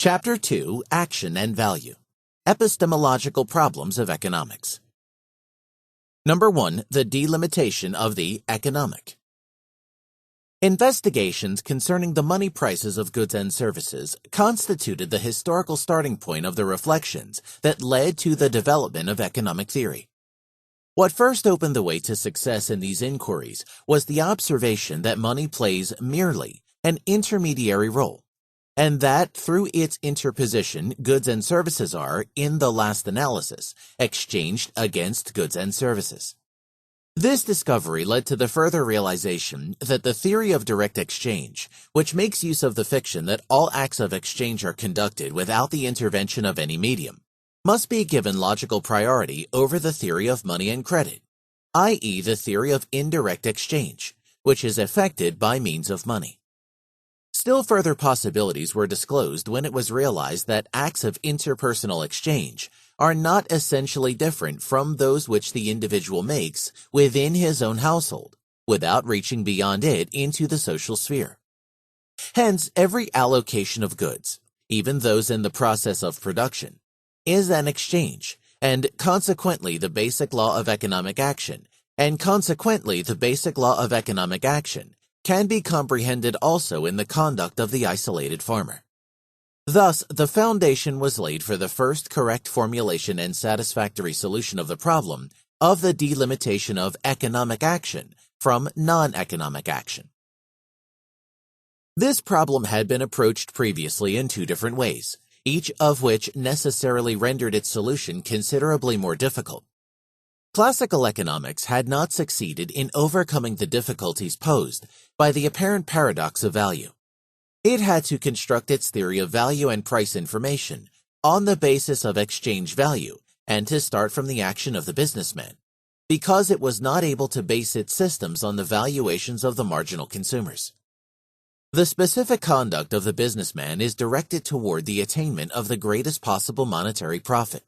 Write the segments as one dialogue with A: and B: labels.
A: Chapter 2, Action and Value. Epistemological Problems of Economics. Number 1. The delimitation of the economic. Investigations concerning the money prices of goods and services constituted the historical starting point of the reflections that led to the development of economic theory. What first opened the way to success in these inquiries was the observation that money plays merely an intermediary role, and that through its interposition, goods and services are, in the last analysis, exchanged against goods and services. This discovery led to the further realization that the theory of direct exchange, which makes use of the fiction that all acts of exchange are conducted without the intervention of any medium, must be given logical priority over the theory of money and credit, i.e. the theory of indirect exchange, which is effected by means of money. Still further possibilities were disclosed when it was realized that acts of interpersonal exchange are not essentially different from those which the individual makes within his own household, without reaching beyond it into the social sphere. Hence, every allocation of goods, even those in the process of production, is an exchange, and consequently the basic law of economic action, can be comprehended also in the conduct of the isolated farmer. Thus, the foundation was laid for the first correct formulation and satisfactory solution of the problem of the delimitation of economic action from non-economic action. This problem had been approached previously in two different ways, each of which necessarily rendered its solution considerably more difficult. Classical economics had not succeeded in overcoming the difficulties posed by the apparent paradox of value. It had to construct its theory of value and price information on the basis of exchange value and to start from the action of the businessman, because it was not able to base its systems on the valuations of the marginal consumers. The specific conduct of the businessman is directed toward the attainment of the greatest possible monetary profit.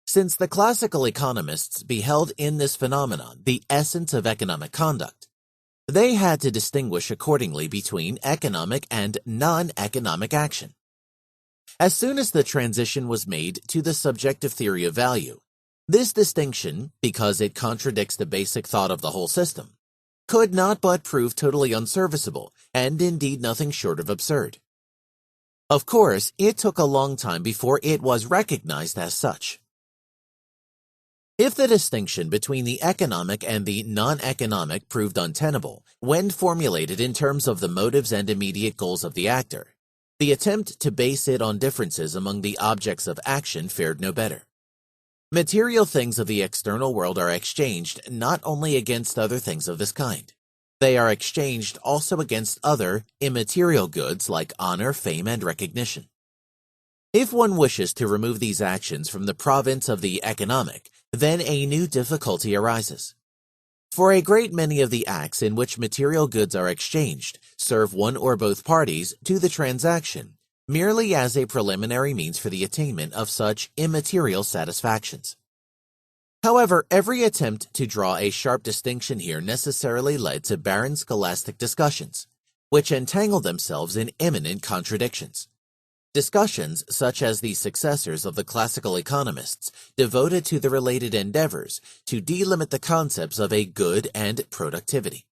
A: Since the classical economists beheld in this phenomenon the essence of economic conduct, they had to distinguish accordingly between economic and non-economic action. As soon as the transition was made to the subjective theory of value, this distinction, because it contradicts the basic thought of the whole system, could not but prove totally unserviceable and indeed nothing short of absurd. Of course, it took a long time before it was recognized as such. If the distinction between the economic and the non-economic proved untenable when formulated in terms of the motives and immediate goals of the actor, the attempt to base it on differences among the objects of action fared no better. Material things of the external world are exchanged not only against other things of this kind. They are exchanged also against other immaterial goods like honor, fame, and recognition. If one wishes to remove these actions from the province of the economic, then a new difficulty arises. For a great many of the acts in which material goods are exchanged serve one or both parties to the transaction merely as a preliminary means for the attainment of such immaterial satisfactions. However, every attempt to draw a sharp distinction here necessarily led to barren scholastic discussions, which entangled themselves in imminent contradictions. Discussions such as the successors of the classical economists devoted to the related endeavors to delimit the concepts of a good and productivity.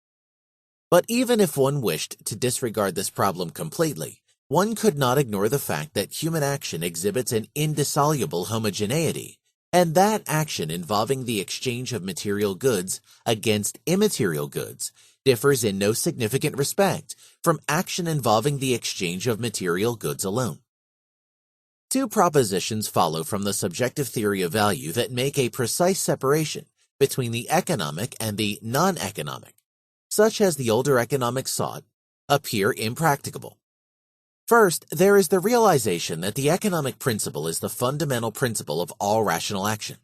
A: But even if one wished to disregard this problem completely, one could not ignore the fact that human action exhibits an indissoluble homogeneity, and that action involving the exchange of material goods against immaterial goods differs in no significant respect from action involving the exchange of material goods alone. Two propositions follow from the subjective theory of value that make a precise separation between the economic and the non-economic, such as the older economics sought, appear impracticable. First, there is the realization that the economic principle is the fundamental principle of all rational action,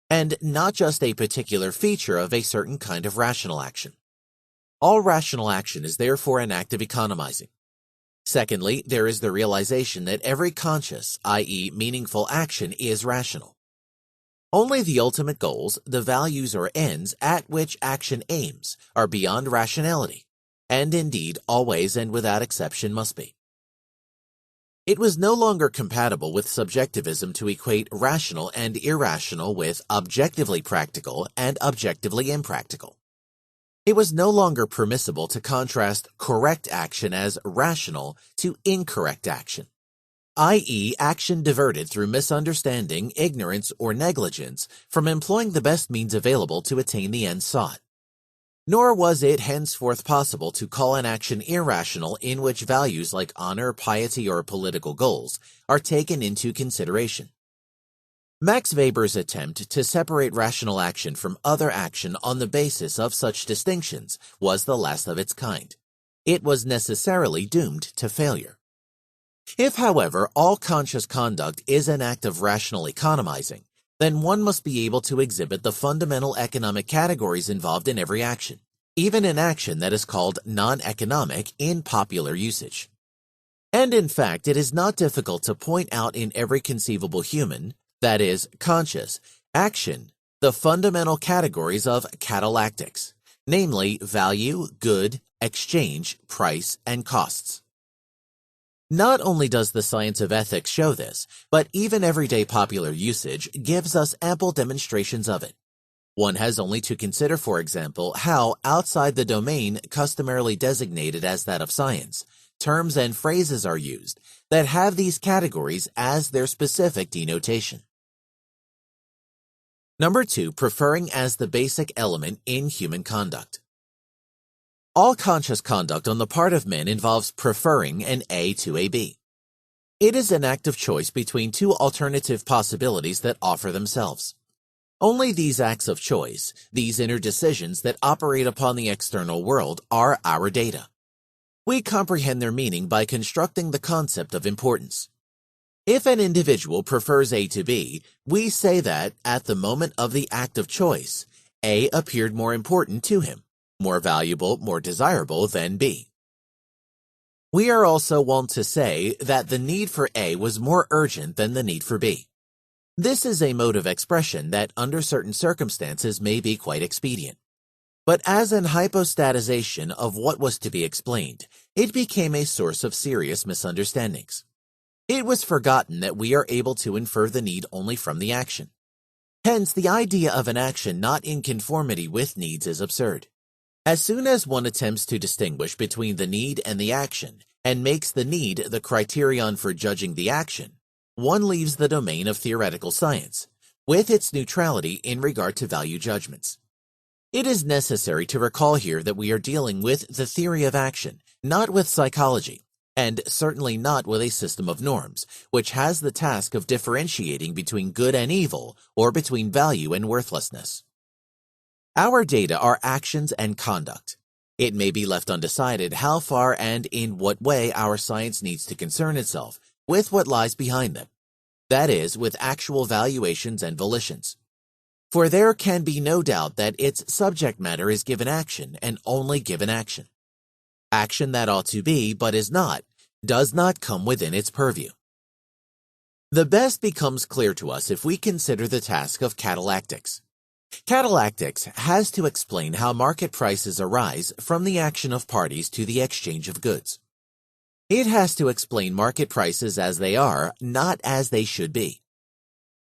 A: and not just a particular feature of a certain kind of rational action. All rational action is therefore an act of economizing. Secondly, there is the realization that every conscious, i.e. meaningful action is rational. Only the ultimate goals, the values or ends at which action aims, are beyond rationality, and indeed always and without exception must be. It was no longer compatible with subjectivism to equate rational and irrational with objectively practical and objectively impractical. It was no longer permissible to contrast correct action as rational to incorrect action, i.e., action diverted through misunderstanding, ignorance, or negligence from employing the best means available to attain the end sought. Nor was it henceforth possible to call an action irrational in which values like honor, piety, or political goals are taken into consideration. Max Weber's attempt to separate rational action from other action on the basis of such distinctions was the last of its kind. It was necessarily doomed to failure. If, however, all conscious conduct is an act of rational economizing, then one must be able to exhibit the fundamental economic categories involved in every action, even an action that is called non-economic in popular usage. And in fact, it is not difficult to point out in every conceivable human, that is, conscious, action, the fundamental categories of catalactics, namely value, good, exchange, price, and costs. Not only does the science of ethics show this, but even everyday popular usage gives us ample demonstrations of it. One has only to consider, for example, how, outside the domain customarily designated as that of science, terms and phrases are used that have these categories as their specific denotation. Number 2, preferring as the basic element in human conduct. All conscious conduct on the part of men involves preferring an A to a B. It is an act of choice between two alternative possibilities that offer themselves. Only these acts of choice, these inner decisions that operate upon the external world, are our data. We comprehend their meaning by constructing the concept of importance. If an individual prefers A to B, we say that, at the moment of the act of choice, A appeared more important to him, more valuable, more desirable than B. We are also wont to say that the need for A was more urgent than the need for B. This is a mode of expression that under certain circumstances may be quite expedient. But as an hypostatization of what was to be explained, it became a source of serious misunderstandings. It was forgotten that we are able to infer the need only from the action. Hence, the idea of an action not in conformity with needs is absurd. As soon as one attempts to distinguish between the need and the action, and makes the need the criterion for judging the action, one leaves the domain of theoretical science, with its neutrality in regard to value judgments. It is necessary to recall here that we are dealing with the theory of action, not with psychology, and certainly not with a system of norms, which has the task of differentiating between good and evil, or between value and worthlessness. Our data are actions and conduct. It may be left undecided how far and in what way our science needs to concern itself with what lies behind them, that is, with actual valuations and volitions. For there can be no doubt that its subject matter is given action and only given action. Action that ought to be, but is not, does not come within its purview. The best becomes clear to us if we consider the task of catalactics. Catalactics has to explain how market prices arise from the action of parties to the exchange of goods. It has to explain market prices as they are, not as they should be.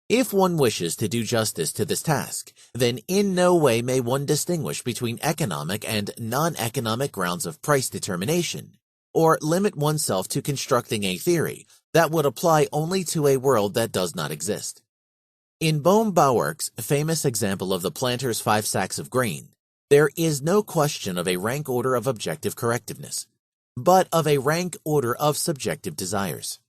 A: If one wishes to do justice to this task, then in no way may one distinguish between economic and non-economic grounds of price determination, or limit oneself to constructing a theory that would apply only to a world that does not exist. In Bohm-Bawerk's famous example of the planter's 5 sacks of grain, there is no question of a rank order of objective correctiveness, but of a rank order of subjective desires.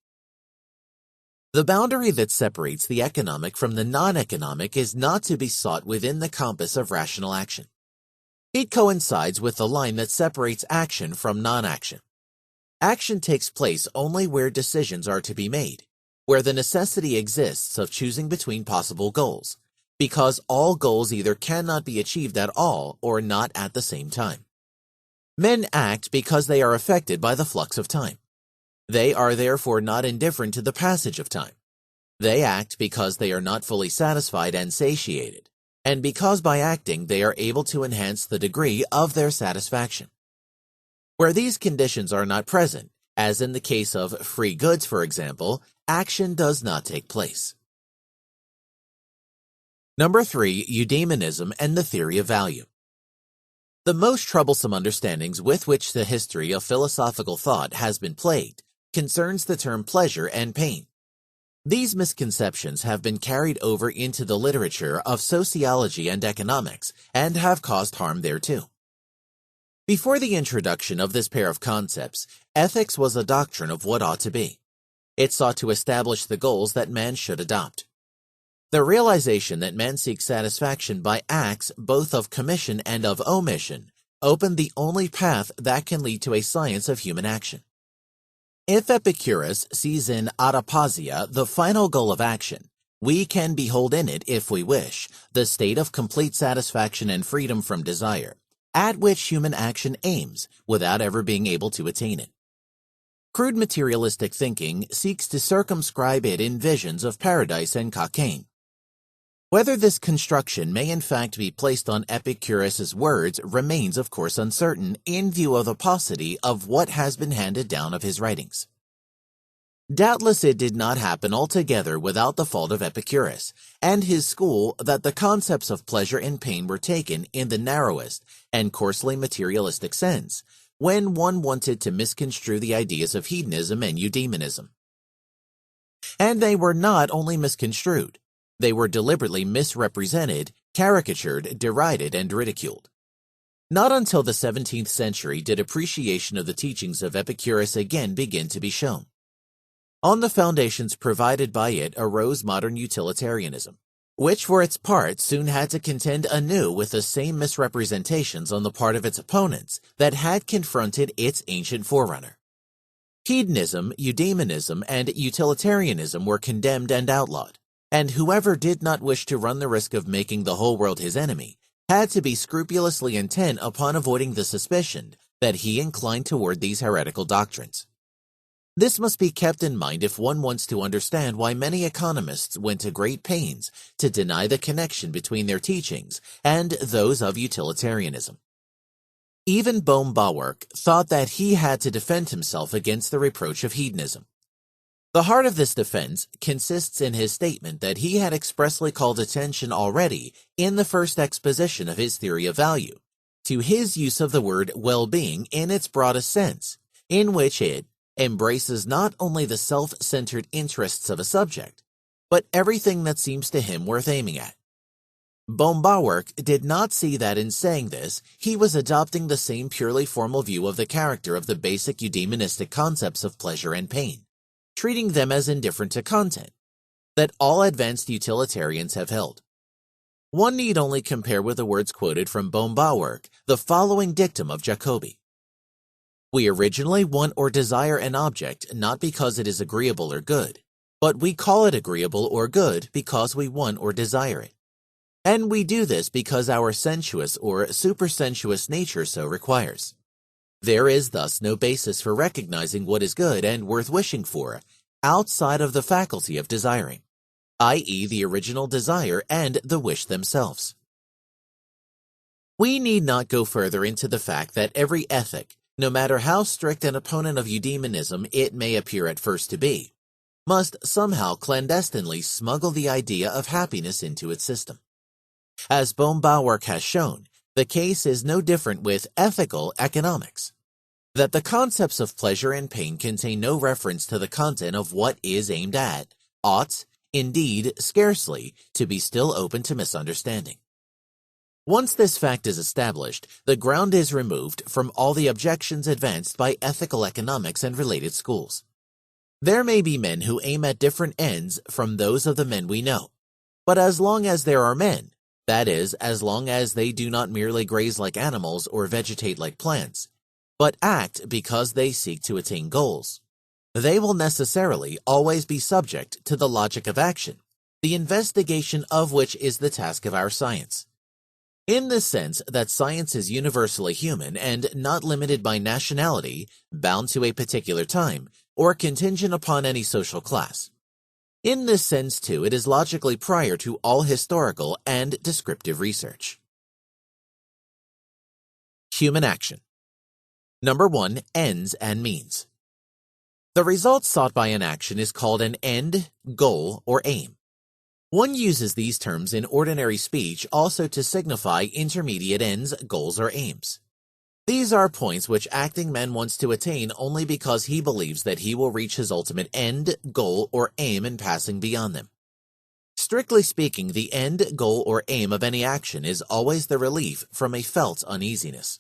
A: The boundary that separates the economic from the non-economic is not to be sought within the compass of rational action. It coincides with the line that separates action from non-action. Action takes place only where decisions are to be made, where the necessity exists of choosing between possible goals, because all goals either cannot be achieved at all or not at the same time. Men act because they are affected by the flux of time. They are therefore not indifferent to the passage of time. They act because they are not fully satisfied and satiated, and because by acting they are able to enhance the degree of their satisfaction. Where these conditions are not present, As in the case of free goods, for example, action does not take place. Number 3, eudaimonism and the theory of value. The most troublesome understandings with which the history of philosophical thought has been plagued concerns the term pleasure and pain. These misconceptions have been carried over into the literature of sociology and economics and have caused harm there too. Before the introduction of this pair of concepts, ethics was a doctrine of what ought to be. It sought to establish the goals that man should adopt. The realization that man seeks satisfaction by acts both of commission and of omission opened the only path that can lead to a science of human action. If Epicurus sees in atapausia the final goal of action, we can behold in it, if we wish, the state of complete satisfaction and freedom from desire, at which human action aims without ever being able to attain it. Crude materialistic thinking seeks to circumscribe it in visions of paradise and cocaine. Whether this construction may in fact be placed on Epicurus's words remains of course uncertain in view of the paucity of what has been handed down of his writings. Doubtless it did not happen altogether without the fault of Epicurus and his school that the concepts of pleasure and pain were taken in the narrowest and coarsely materialistic sense when one wanted to misconstrue the ideas of hedonism and eudaimonism. And they were not only misconstrued, they were deliberately misrepresented, caricatured, derided, and ridiculed. Not until the 17th century did appreciation of the teachings of Epicurus again begin to be shown. On the foundations provided by it arose modern utilitarianism, which for its part soon had to contend anew with the same misrepresentations on the part of its opponents that had confronted its ancient forerunner. Hedonism, eudaimonism, and utilitarianism were condemned and outlawed, and whoever did not wish to run the risk of making the whole world his enemy had to be scrupulously intent upon avoiding the suspicion that he inclined toward these heretical doctrines. This must be kept in mind if one wants to understand why many economists went to great pains to deny the connection between their teachings and those of utilitarianism. Even Baumgartner thought that he had to defend himself against the reproach of hedonism. The heart of this defense consists in his statement that he had expressly called attention already in the first exposition of his theory of value to his use of the word well-being in its broadest sense, in which it embraces not only the self-centered interests of a subject, but everything that seems to him worth aiming at. Baumgartner did not see that in saying this, he was adopting the same purely formal view of the character of the basic eudaimonistic concepts of pleasure and pain, treating them as indifferent to content, that all advanced utilitarians have held. One need only compare with the words quoted from Baumgartner the following dictum of Jacobi. We originally want or desire an object not because it is agreeable or good, but we call it agreeable or good because we want or desire it. And we do this because our sensuous or supersensuous nature so requires. There is thus no basis for recognizing what is good and worth wishing for outside of the faculty of desiring, i.e. the original desire and the wish themselves. We need not go further into the fact that every ethic, no matter how strict an opponent of eudaimonism it may appear at first to be, must somehow clandestinely smuggle the idea of happiness into its system. As Baumgartner has shown, the case is no different with ethical economics, that the concepts of pleasure and pain contain no reference to the content of what is aimed at, ought, indeed, scarcely, to be still open to misunderstanding. Once this fact is established, the ground is removed from all the objections advanced by ethical economics and related schools. There may be men who aim at different ends from those of the men we know, but as long as there are men, that is, as long as they do not merely graze like animals or vegetate like plants, but act because they seek to attain goals, they will necessarily always be subject to the logic of action, the investigation of which is the task of our science. In the sense that science is universally human and not limited by nationality, bound to a particular time, or contingent upon any social class. In this sense, too, it is logically prior to all historical and descriptive research. Human action. Number 1, ends and means. The result sought by an action is called an end, goal, or aim. One uses these terms in ordinary speech also to signify intermediate ends, goals, or aims. These are points which acting man wants to attain only because he believes that he will reach his ultimate end, goal, or aim in passing beyond them. Strictly speaking, the end, goal, or aim of any action is always the relief from a felt uneasiness.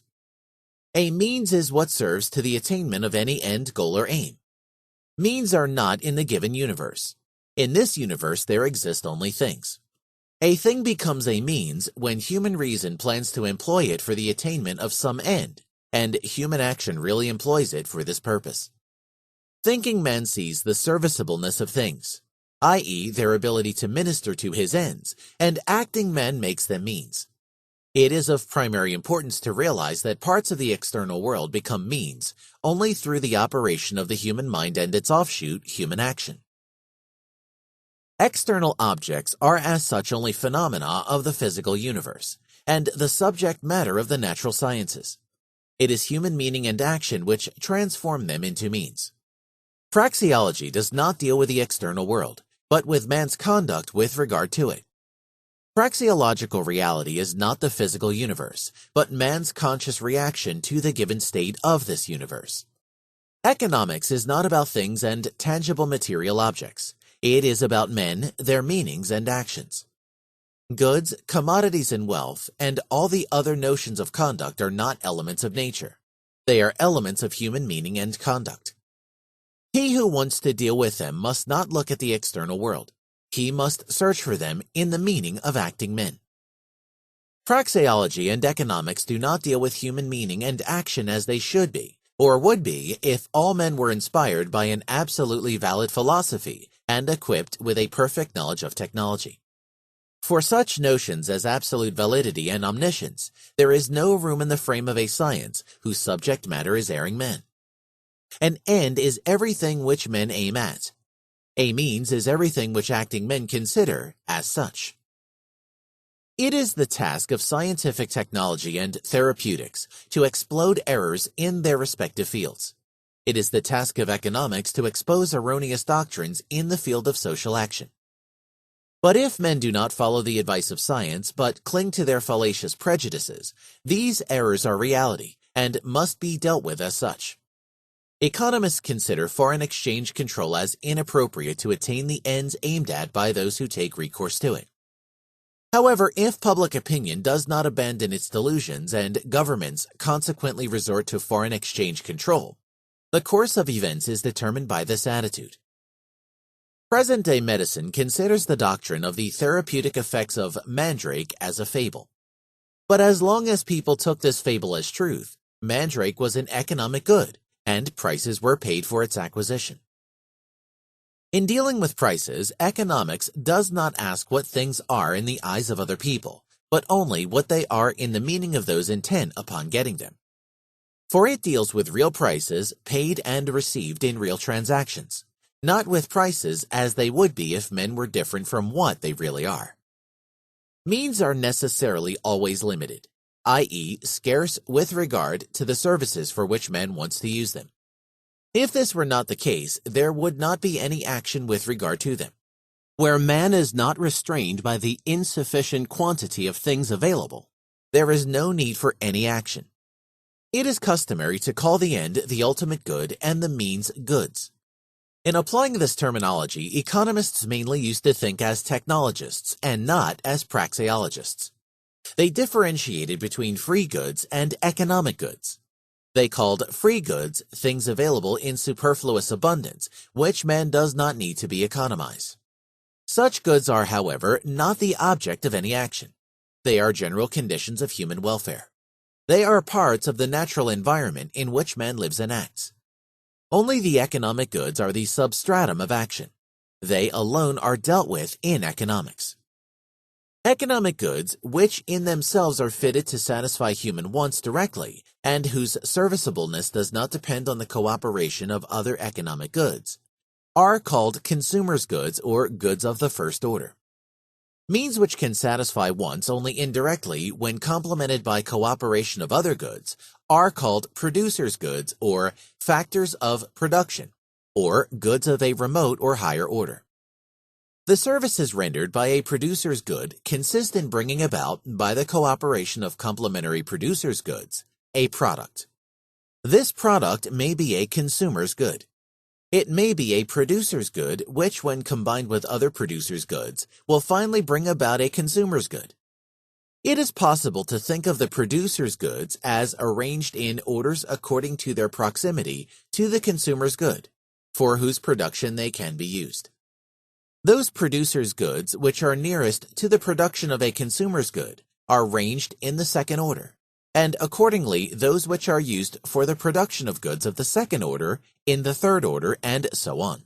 A: A means is what serves to the attainment of any end, goal, or aim. Means are not in the given universe. In this universe, there exist only things. A thing becomes a means when human reason plans to employ it for the attainment of some end, and human action really employs it for this purpose. Thinking man sees the serviceableness of things, i.e., their ability to minister to his ends, and acting man makes them means. It is of primary importance to realize that parts of the external world become means only through the operation of the human mind and its offshoot, human action. External objects are as such only phenomena of the physical universe, and the subject matter of the natural sciences. It is human meaning and action which transform them into means. Praxeology does not deal with the external world, but with man's conduct with regard to it. Praxeological reality is not the physical universe, but man's conscious reaction to the given state of this universe. Economics is not about things and tangible material objects. It is about men, their meanings and actions. Goods, commodities, and wealth, and all the other notions of conduct are not elements of nature. They are elements of human meaning and conduct. He who wants to deal with them must not look at the external world. He must search for them in the meaning of acting men. Praxeology and economics do not deal with human meaning and action as they should be, or would be if all men were inspired by an absolutely valid philosophy and equipped with a perfect knowledge of technology. For such notions as absolute validity and omniscience, there is no room in the frame of a science whose subject matter is erring men. An end is everything which men aim at. A means is everything which acting men consider as such. It is the task of scientific technology and therapeutics to explode errors in their respective fields. It is the task of economics to expose erroneous doctrines in the field of social action. But if men do not follow the advice of science but cling to their fallacious prejudices, these errors are reality and must be dealt with as such. Economists consider foreign exchange control as inappropriate to attain the ends aimed at by those who take recourse to it. However, if public opinion does not abandon its delusions and governments consequently resort to foreign exchange control, the course of events is determined by this attitude. Present-day medicine considers the doctrine of the therapeutic effects of mandrake as a fable. But as long as people took this fable as truth, mandrake was an economic good, and prices were paid for its acquisition. In dealing with prices, economics does not ask what things are in the eyes of other people, but only what they are in the meaning of those intent upon getting them. For it deals with real prices paid and received in real transactions, not with prices as they would be if men were different from what they really are. Means are necessarily always limited, i.e., scarce with regard to the services for which man wants to use them. If this were not the case, there would not be any action with regard to them. Where man is not restrained by the insufficient quantity of things available, there is no need for any action. It is customary to call the end the ultimate good and the means goods. In applying this terminology, economists mainly used to think as technologists and not as praxeologists. They differentiated between free goods and economic goods. They called free goods things available in superfluous abundance, which man does not need to be economized. Such goods are, however, not the object of any action. They are general conditions of human welfare. They are parts of the natural environment in which man lives and acts. Only the economic goods are the substratum of action. They alone are dealt with in economics. Economic goods, which in themselves are fitted to satisfy human wants directly, and whose serviceableness does not depend on the cooperation of other economic goods, are called consumers' goods or goods of the first order. Means which can satisfy wants only indirectly when complemented by cooperation of other goods are called producers' goods or factors of production, or goods of a remote or higher order. The services rendered by a producer's good consist in bringing about, by the cooperation of complementary producers' goods, a product. This product may be a consumer's good. It may be a producer's good which, when combined with other producers' goods, will finally bring about a consumer's good. It is possible to think of the producer's goods as arranged in orders according to their proximity to the consumer's good, for whose production they can be used. Those producers' goods which are nearest to the production of a consumer's good are ranged in the second order, and accordingly those which are used for the production of goods of the second order in the third order, and so on.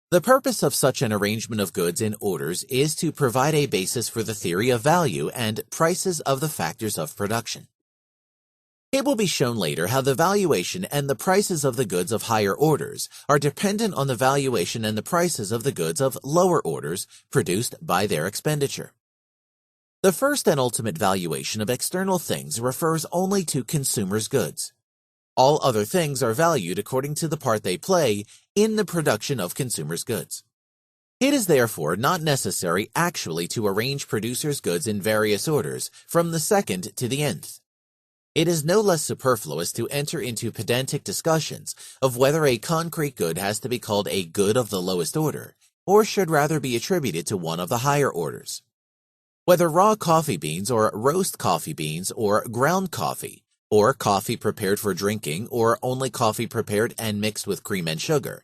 A: The purpose of such an arrangement of goods in orders is to provide a basis for the theory of value and prices of the factors of production. It will be shown later how the valuation and the prices of the goods of higher orders are dependent on the valuation and the prices of the goods of lower orders produced by their expenditure. The first and ultimate valuation of external things refers only to consumers' goods. All other things are valued according to the part they play in the production of consumers' goods. It is therefore not necessary actually to arrange producers' goods in various orders from the second to the nth. It is no less superfluous to enter into pedantic discussions of whether a concrete good has to be called a good of the lowest order, or should rather be attributed to one of the higher orders. Whether raw coffee beans or roast coffee beans or ground coffee, or coffee prepared for drinking or only coffee prepared and mixed with cream and sugar,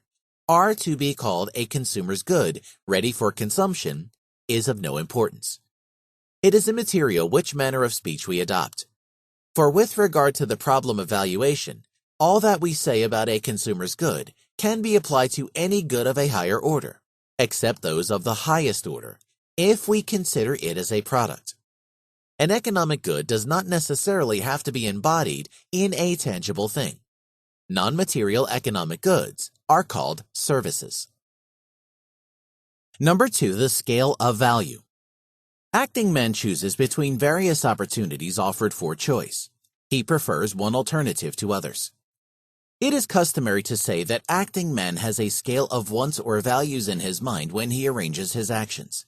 A: are to be called a consumer's good ready for consumption, is of no importance. It is immaterial which manner of speech we adopt. For with regard to the problem of valuation, all that we say about a consumer's good can be applied to any good of a higher order, except those of the highest order, if we consider it as a product. An economic good does not necessarily have to be embodied in a tangible thing. Non-material economic goods are called services. Number 2, the scale of value. Acting man chooses between various opportunities offered for choice. He prefers one alternative to others. It is customary to say that acting man has a scale of wants or values in his mind when he arranges his actions.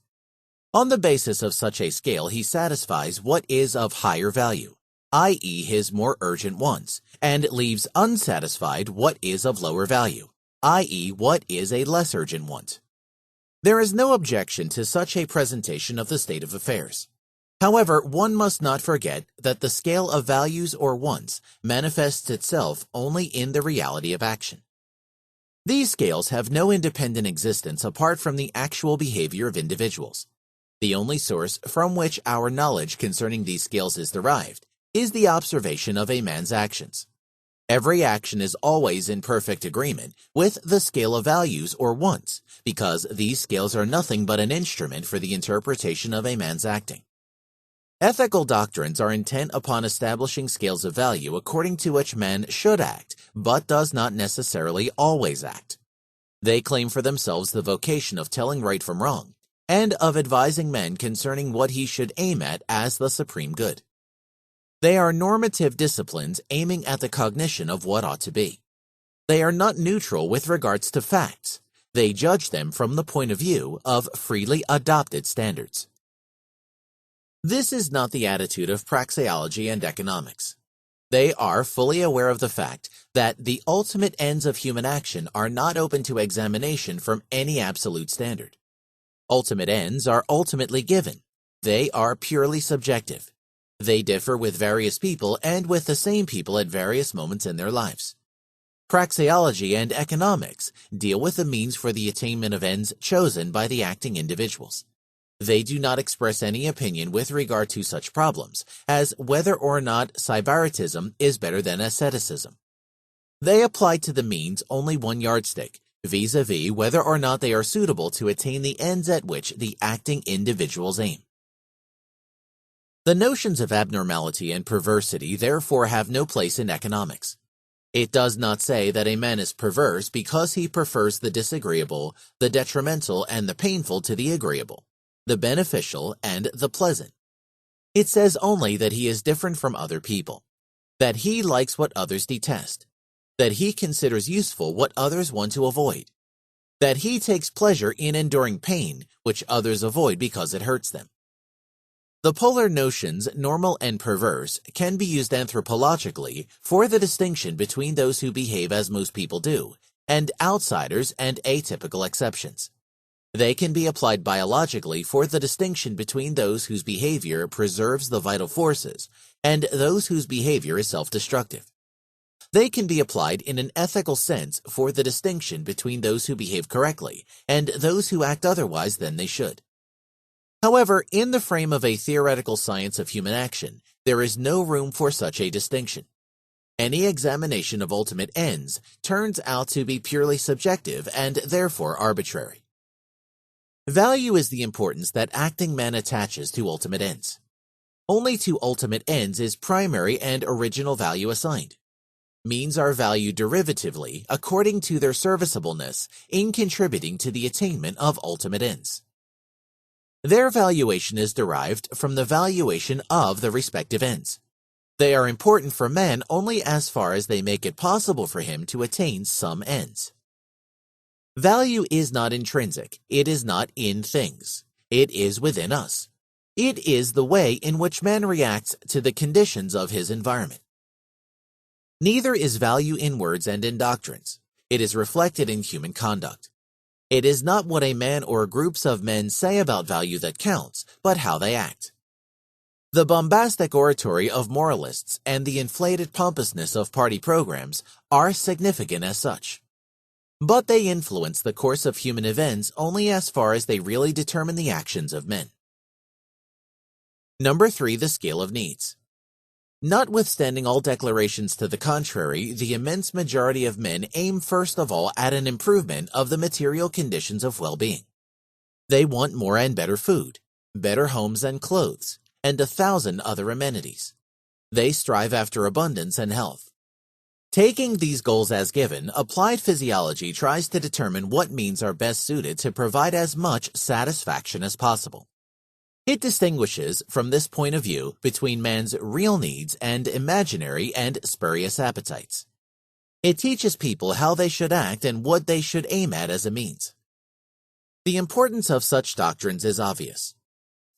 A: On the basis of such a scale, he satisfies what is of higher value, i.e. his more urgent wants, and leaves unsatisfied what is of lower value, i.e. what is a less urgent want. There is no objection to such a presentation of the state of affairs. However, one must not forget that the scale of values or wants manifests itself only in the reality of action. These scales have no independent existence apart from the actual behavior of individuals. The only source from which our knowledge concerning these scales is derived is the observation of a man's actions. Every action is always in perfect agreement with the scale of values or wants, because these scales are nothing but an instrument for the interpretation of a man's acting. Ethical doctrines are intent upon establishing scales of value according to which man should act, but does not necessarily always act. They claim for themselves the vocation of telling right from wrong, and of advising men concerning what he should aim at as the supreme good. They are normative disciplines aiming at the cognition of what ought to be. They are not neutral with regards to facts. They judge them from the point of view of freely adopted standards. This is not the attitude of praxeology and economics. They are fully aware of the fact that the ultimate ends of human action are not open to examination from any absolute standard. Ultimate ends are ultimately given. They are purely subjective. They differ with various people and with the same people at various moments in their lives. Praxeology and economics deal with the means for the attainment of ends chosen by the acting individuals. They do not express any opinion with regard to such problems as whether or not sybaritism is better than asceticism. They apply to the means only one yardstick, vis-a-vis whether or not they are suitable to attain the ends at which the acting individuals aim. The notions of abnormality and perversity therefore have no place in economics. It does not say that a man is perverse because he prefers the disagreeable, the detrimental, and the painful to the agreeable, the beneficial, and the pleasant. It says only that he is different from other people, that he likes what others detest, that he considers useful what others want to avoid, that he takes pleasure in enduring pain which others avoid because it hurts them. The polar notions normal and perverse can be used anthropologically for the distinction between those who behave as most people do, and outsiders and atypical exceptions. They can be applied biologically for the distinction between those whose behavior preserves the vital forces and those whose behavior is self-destructive. They can be applied in an ethical sense for the distinction between those who behave correctly and those who act otherwise than they should. However, in the frame of a theoretical science of human action, there is no room for such a distinction. Any examination of ultimate ends turns out to be purely subjective and therefore arbitrary. Value is the importance that acting man attaches to ultimate ends. Only to ultimate ends is primary and original value assigned. Means are valued derivatively according to their serviceableness in contributing to the attainment of ultimate ends. Their valuation is derived from the valuation of the respective ends. They are important for man only as far as they make it possible for him to attain some ends. Value is not intrinsic. It is not in things. It is within us. It is the way in which man reacts to the conditions of his environment. Neither is value in words and in doctrines. It is reflected in human conduct. It is not what a man or groups of men say about value that counts, but how they act. The bombastic oratory of moralists and the inflated pompousness of party programs are significant as such. But they influence the course of human events only as far as they really determine the actions of men. Number 3, the scale of needs. Notwithstanding all declarations to the contrary, the immense majority of men aim first of all at an improvement of the material conditions of well-being. They want more and better food, better homes and clothes, and 1,000 other amenities. They strive after abundance and health. Taking these goals as given, applied physiology tries to determine what means are best suited to provide as much satisfaction as possible. It distinguishes, from this point of view, between man's real needs and imaginary and spurious appetites. It teaches people how they should act and what they should aim at as a means. The importance of such doctrines is obvious.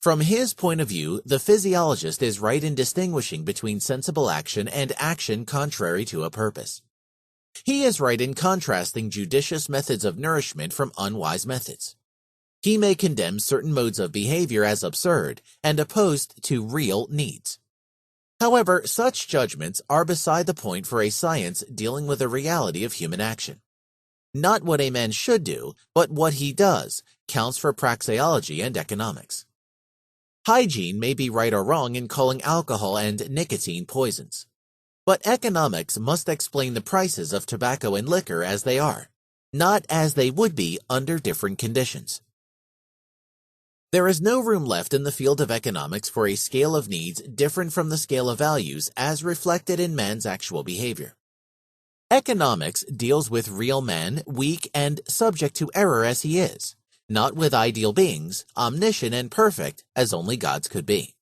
A: From his point of view, the physiologist is right in distinguishing between sensible action and action contrary to a purpose. He is right in contrasting judicious methods of nourishment from unwise methods. He may condemn certain modes of behavior as absurd and opposed to real needs. However, such judgments are beside the point for a science dealing with the reality of human action. Not what a man should do, but what he does, counts for praxeology and economics. Hygiene may be right or wrong in calling alcohol and nicotine poisons. But economics must explain the prices of tobacco and liquor as they are, not as they would be under different conditions. There is no room left in the field of economics for a scale of needs different from the scale of values as reflected in man's actual behavior. Economics deals with real man, weak and subject to error as he is, not with ideal beings, omniscient and perfect as only gods could be.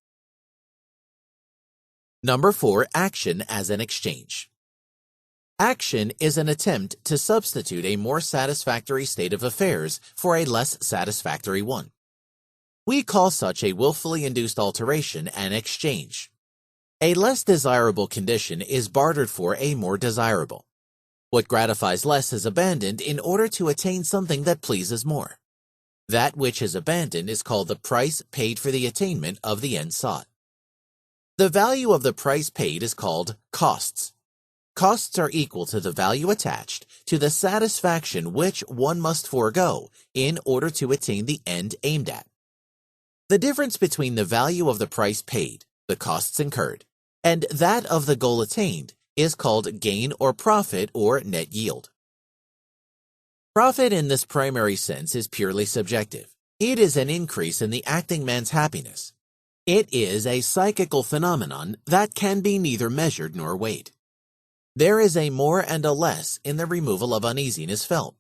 A: Number 4, action as an exchange. Action is an attempt to substitute a more satisfactory state of affairs for a less satisfactory one. We call such a willfully induced alteration an exchange. A less desirable condition is bartered for a more desirable. What gratifies less is abandoned in order to attain something that pleases more. That which is abandoned is called the price paid for the attainment of the end sought. The value of the price paid is called costs. Costs are equal to the value attached to the satisfaction which one must forego in order to attain the end aimed at. The difference between the value of the price paid, the costs incurred, and that of the goal attained is called gain or profit or net yield. Profit in this primary sense is purely subjective. It is an increase in the acting man's happiness. It is a psychical phenomenon that can be neither measured nor weighed. There is a more and a less in the removal of uneasiness felt.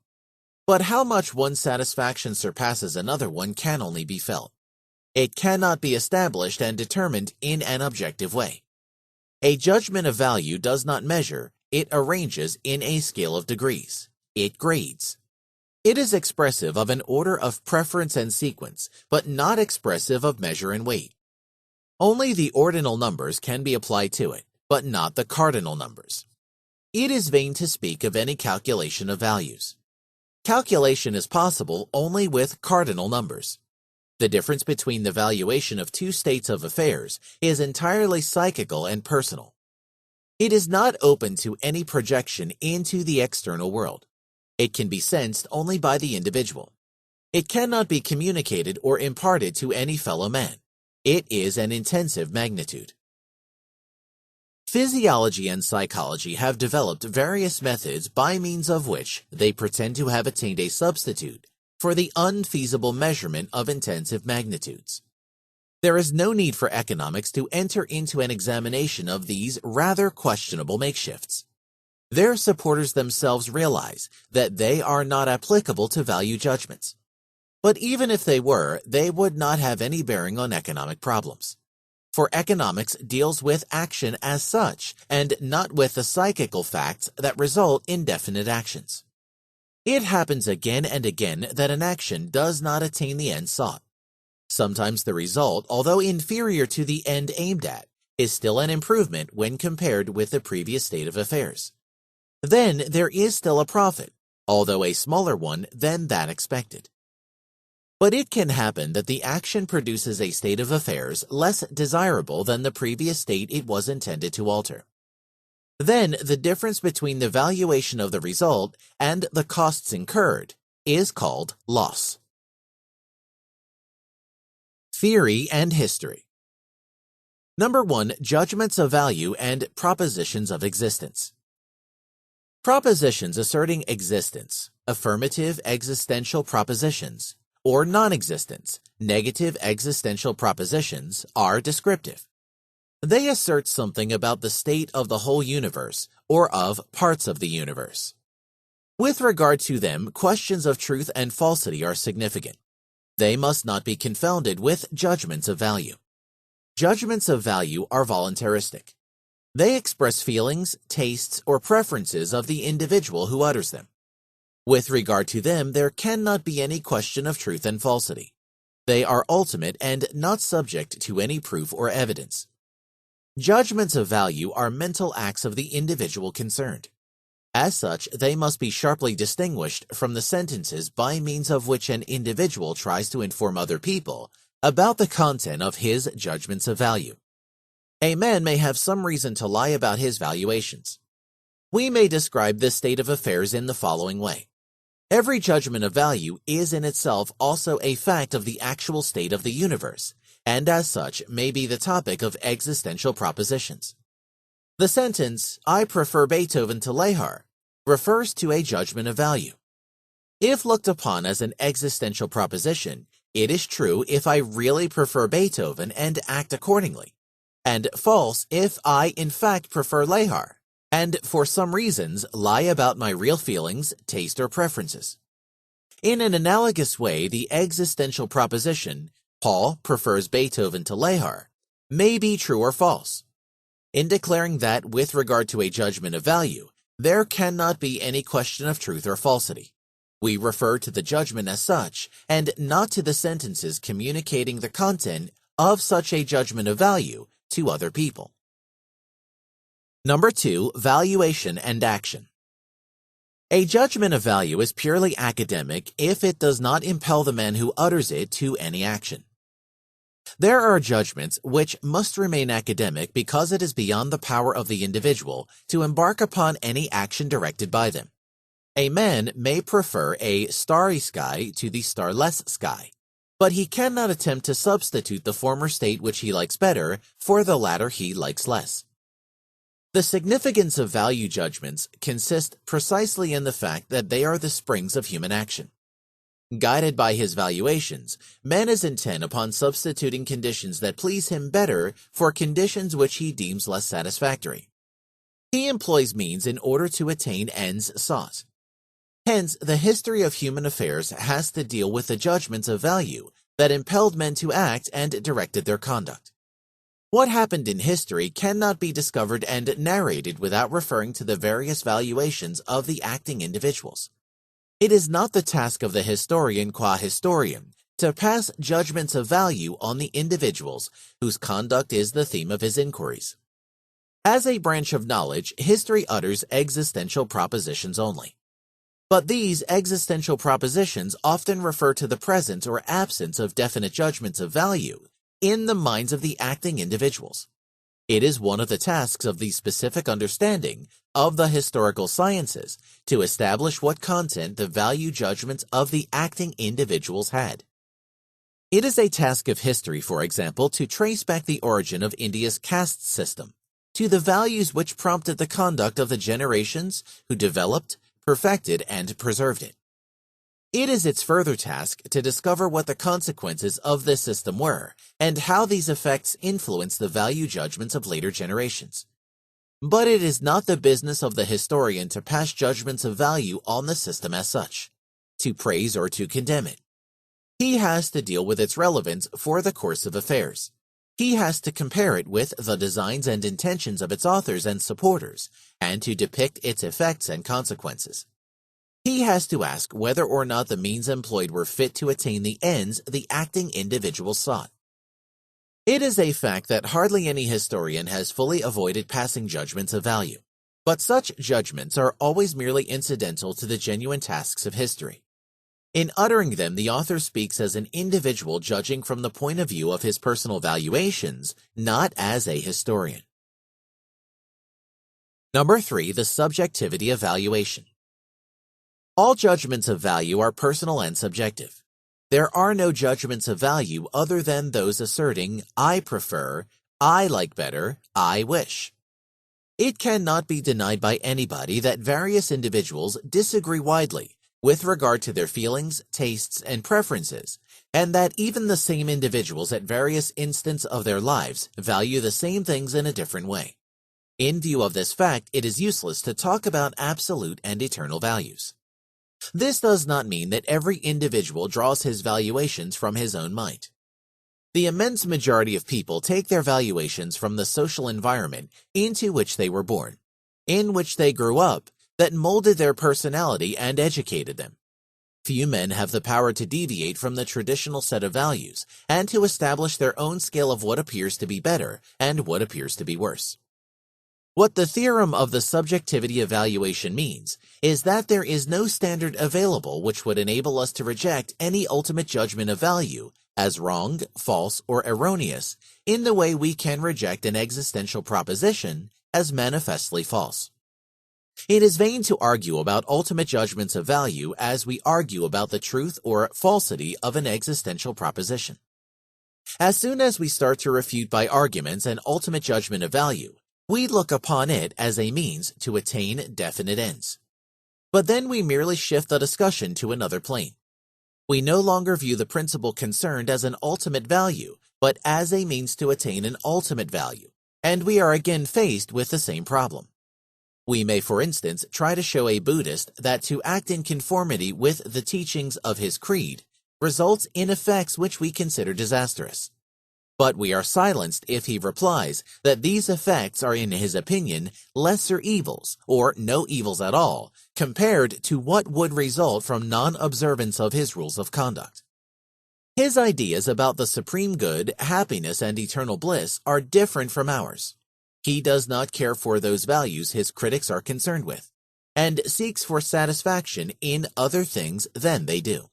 A: But how much one satisfaction surpasses another one can only be felt. It cannot be established and determined in an objective way. A judgment of value does not measure, it arranges in a scale of degrees. It grades. It is expressive of an order of preference and sequence, but not expressive of measure and weight. Only the ordinal numbers can be applied to it, but not the cardinal numbers. It is vain to speak of any calculation of values. Calculation is possible only with cardinal numbers. The difference between the valuation of two states of affairs is entirely psychical and personal. It is not open to any projection into the external world. It can be sensed only by the individual. It cannot be communicated or imparted to any fellow man. It is an intensive magnitude. Physiology and psychology have developed various methods by means of which they pretend to have attained a substitute for the unfeasible measurement of intensive magnitudes. There is no need for economics to enter into an examination of these rather questionable makeshifts. Their supporters themselves realize that they are not applicable to value judgments. But even if they were, they would not have any bearing on economic problems. For economics deals with action as such, and not with the psychical facts that result in definite actions. It happens again and again that an action does not attain the end sought. Sometimes the result, although inferior to the end aimed at, is still an improvement when compared with the previous state of affairs. Then there is still a profit, although a smaller one than that expected. But it can happen that the action produces a state of affairs less desirable than the previous state it was intended to alter. Then the difference between the valuation of the result and the costs incurred is called loss. Theory and history. Number 1. Judgments of value and propositions of existence. Propositions asserting existence, affirmative existential propositions, or non-existence, negative existential propositions, are descriptive. They assert something about the state of the whole universe or of parts of the universe. With regard to them, questions of truth and falsity are significant. They must not be confounded with judgments of value. Judgments of value are voluntaristic. They express feelings, tastes, or preferences of the individual who utters them. With regard to them, there cannot be any question of truth and falsity. They are ultimate and not subject to any proof or evidence. Judgments of value are mental acts of the individual concerned. As such, they must be sharply distinguished from the sentences by means of which an individual tries to inform other people about the content of his judgments of value. A man may have some reason to lie about his valuations. We may describe this state of affairs in the following way. Every judgment of value is in itself also a fact of the actual state of the universe, and as such may be the topic of existential propositions. The sentence, "I prefer Beethoven to Laissez-faire," refers to a judgment of value. If looked upon as an existential proposition, it is true if I really prefer Beethoven and act accordingly, and false if I in fact prefer Laissez-faire, and for some reasons lie about my real feelings, taste, or preferences. In an analogous way, the existential proposition, "Paul prefers Beethoven to Laissez-faire," may be true or false. In declaring that with regard to a judgment of value, there cannot be any question of truth or falsity. We refer to the judgment as such, and not to the sentences communicating the content of such a judgment of value to other people. Number 2. Valuation and Action. A judgment of value is purely academic if it does not impel the man who utters it to any action. There are judgments which must remain academic because it is beyond the power of the individual to embark upon any action directed by them. A man may prefer a starry sky to the starless sky, but he cannot attempt to substitute the former state which he likes better for the latter he likes less. The significance of value judgments consists precisely in the fact that they are the springs of human action. Guided by his valuations, man is intent upon substituting conditions that please him better for conditions which he deems less satisfactory. He employs means in order to attain ends sought. Hence, the history of human affairs has to deal with the judgments of value that impelled men to act and directed their conduct. What happened in history cannot be discovered and narrated without referring to the various valuations of the acting individuals. It is not the task of the historian qua historian to pass judgments of value on the individuals whose conduct is the theme of his inquiries. As a branch of knowledge, history utters existential propositions only. But these existential propositions often refer to the presence or absence of definite judgments of value in the minds of the acting individuals. It is one of the tasks of the specific understanding of the historical sciences to establish what content the value judgments of the acting individuals had. It is a task of history, for example, to trace back the origin of India's caste system to the values which prompted the conduct of the generations who developed, perfected, and preserved it. It is its further task to discover what the consequences of this system were and how these effects influenced the value judgments of later generations. But it is not the business of the historian to pass judgments of value on the system as such, to praise or to condemn it. He has to deal with its relevance for the course of affairs. He has to compare it with the designs and intentions of its authors and supporters, and to depict its effects and consequences. He has to ask whether or not the means employed were fit to attain the ends the acting individuals sought. It is a fact that hardly any historian has fully avoided passing judgments of value, but such judgments are always merely incidental to the genuine tasks of history. In uttering them, the author speaks as an individual judging from the point of view of his personal valuations, not as a historian. Number 3, the subjectivity of valuation. All judgments of value are personal and subjective. There are no judgments of value other than those asserting, I prefer, I like better, I wish. It cannot be denied by anybody that various individuals disagree widely with regard to their feelings, tastes, and preferences, and that even the same individuals at various instants of their lives value the same things in a different way. In view of this fact, it is useless to talk about absolute and eternal values. This does not mean that every individual draws his valuations from his own mind. The immense majority of people take their valuations from the social environment into which they were born, in which they grew up, that molded their personality and educated them. Few men have the power to deviate from the traditional set of values and to establish their own scale of what appears to be better and what appears to be worse. What the theorem of the subjectivity of valuation means is that there is no standard available which would enable us to reject any ultimate judgment of value as wrong, false, or erroneous in the way we can reject an existential proposition as manifestly false. It is vain to argue about ultimate judgments of value as we argue about the truth or falsity of an existential proposition. As soon as we start to refute by arguments an ultimate judgment of value, we look upon it as a means to attain definite ends. But then we merely shift the discussion to another plane. We no longer view the principle concerned as an ultimate value, but as a means to attain an ultimate value, and we are again faced with the same problem. We may, for instance, try to show a Buddhist that to act in conformity with the teachings of his creed results in effects which we consider disastrous. But we are silenced if he replies that these effects are, in his opinion, lesser evils, or no evils at all, compared to what would result from non-observance of his rules of conduct. His ideas about the supreme good, happiness, and eternal bliss are different from ours. He does not care for those values his critics are concerned with, and seeks for satisfaction in other things than they do.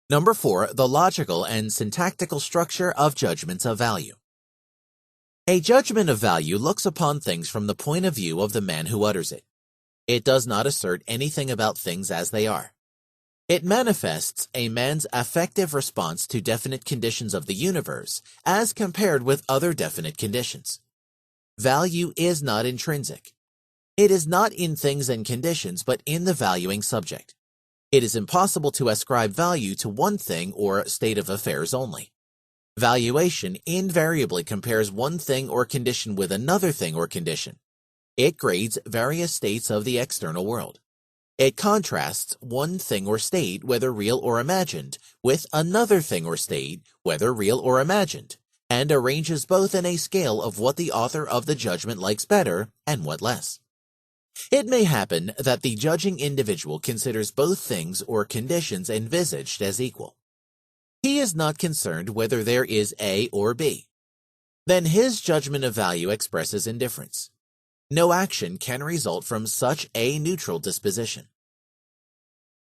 A: Number 4, the logical and syntactical structure of judgments of value. A judgment of value looks upon things from the point of view of the man who utters it. It does not assert anything about things as they are. It manifests a man's affective response to definite conditions of the universe as compared with other definite conditions. Value is not intrinsic. It is not in things and conditions, but in the valuing subject. It is impossible to ascribe value to one thing or state of affairs only. Valuation invariably compares one thing or condition with another thing or condition. It grades various states of the external world. It contrasts one thing or state, whether real or imagined, with another thing or state, whether real or imagined, and arranges both in a scale of what the author of the judgment likes better and what less. It may happen that the judging individual considers both things or conditions envisaged as equal. He is not concerned whether there is A or B. Then his judgment of value expresses indifference. No action can result from such a neutral disposition.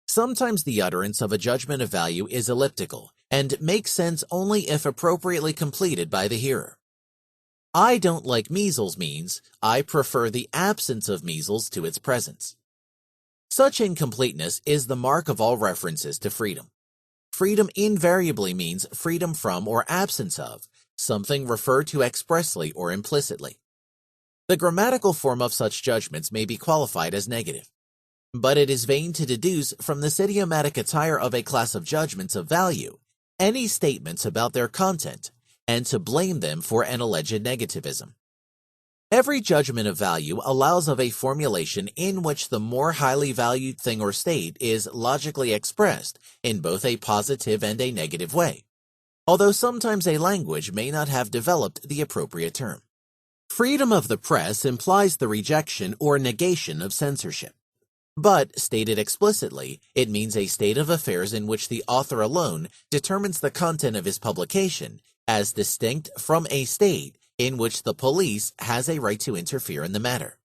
A: Sometimes the utterance of a judgment of value is elliptical and makes sense only if appropriately completed by the hearer. I don't like measles means I prefer the absence of measles to its presence. Such incompleteness is the mark of all references to freedom. Freedom invariably means freedom from or absence of something referred to expressly or implicitly. The grammatical form of such judgments may be qualified as negative, but it is vain to deduce from this idiomatic attire of a class of judgments of value any statements about their content and to blame them for an alleged negativism. Every judgment of value allows of a formulation in which the more highly valued thing or state is logically expressed in both a positive and a negative way, although sometimes a language may not have developed the appropriate term. Freedom of the press implies the rejection or negation of censorship. But, stated explicitly, it means a state of affairs in which the author alone determines the content of his publication, as distinct from a state in which the police has a right to interfere in the matter.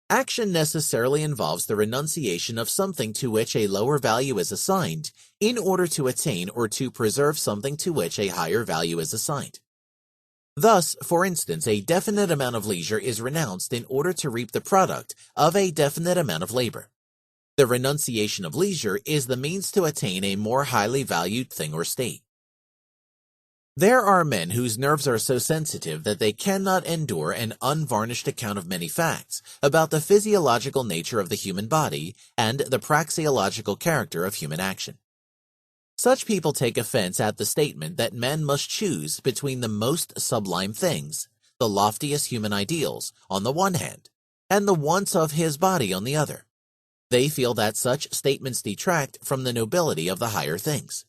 A: Action necessarily involves the renunciation of something to which a lower value is assigned in order to attain or to preserve something to which a higher value is assigned. Thus, for instance, a definite amount of leisure is renounced in order to reap the product of a definite amount of labor. The renunciation of leisure is the means to attain a more highly valued thing or state. There are men whose nerves are so sensitive that they cannot endure an unvarnished account of many facts about the physiological nature of the human body and the praxeological character of human action. Such people take offense at the statement that men must choose between the most sublime things, the loftiest human ideals, on the one hand, and the wants of his body on the other. They feel that such statements detract from the nobility of the higher things.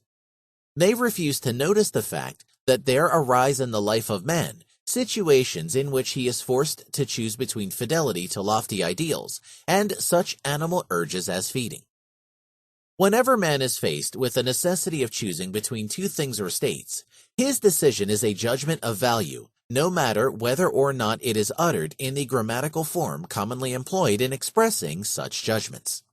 A: They refuse to notice the fact that there arise in the life of man situations in which he is forced to choose between fidelity to lofty ideals and such animal urges as feeding. Whenever man is faced with the necessity of choosing between two things or states, his decision is a judgment of value, no matter whether or not it is uttered in the grammatical form commonly employed in expressing such judgments.